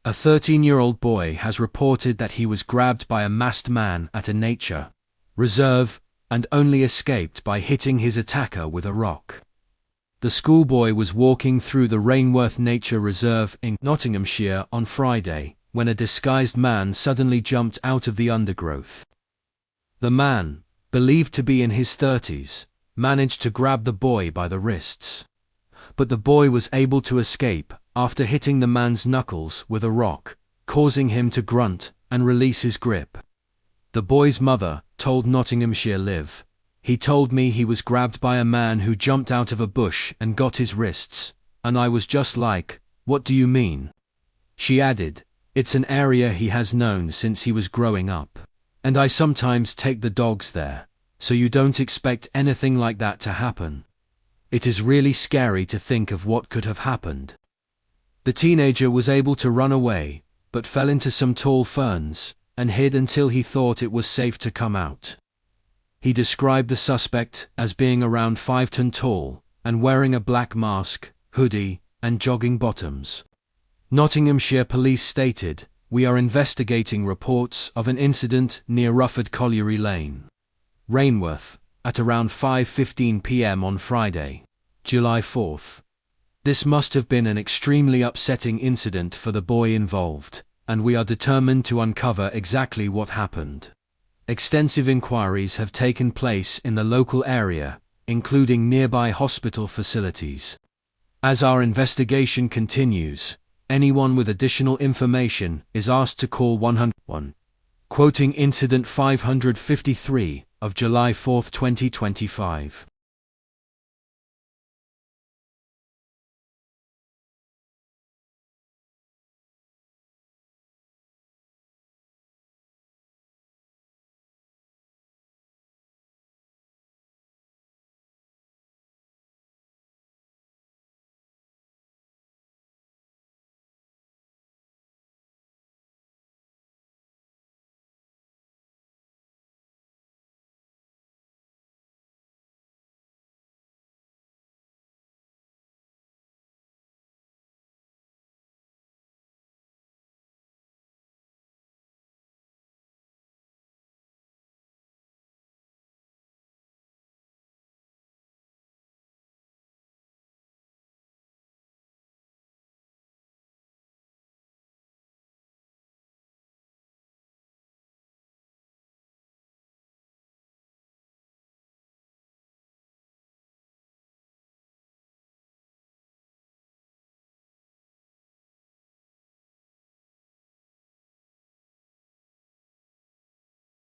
A 13-year-old boy has reported that he was grabbed by a masked man at a nature reserve and only escaped by hitting his attacker with a rock. The schoolboy was walking through the Rainworth Nature Reserve in Nottinghamshire on Friday, when a disguised man suddenly jumped out of the undergrowth. The man, believed to be in his 30s, managed to grab the boy by the wrists. But the boy was able to escape after hitting the man's knuckles with a rock, causing him to grunt and release his grip. The boy's mother told Nottinghamshire Live, "He told me he was grabbed by a man who jumped out of a bush and got his wrists, and I was just like, what do you mean?" She added, "It's an area he has known since he was growing up. And I sometimes take the dogs there, so you don't expect anything like that to happen. It is really scary to think of what could have happened." The teenager was able to run away, but fell into some tall ferns and hid until he thought it was safe to come out. He described the suspect as being around 5 ton tall and wearing a black mask, hoodie, and jogging bottoms. Nottinghamshire police stated, "We are investigating reports of an incident near Rufford Colliery Lane, Rainworth, at around 5:15 p.m. on Friday, July 4th. This must have been an extremely upsetting incident for the boy involved, and we are determined to uncover exactly what happened." Extensive inquiries have taken place in the local area, including nearby hospital facilities. As our investigation continues, anyone with additional information is asked to call 101, quoting Incident 553 of July 4, 2025.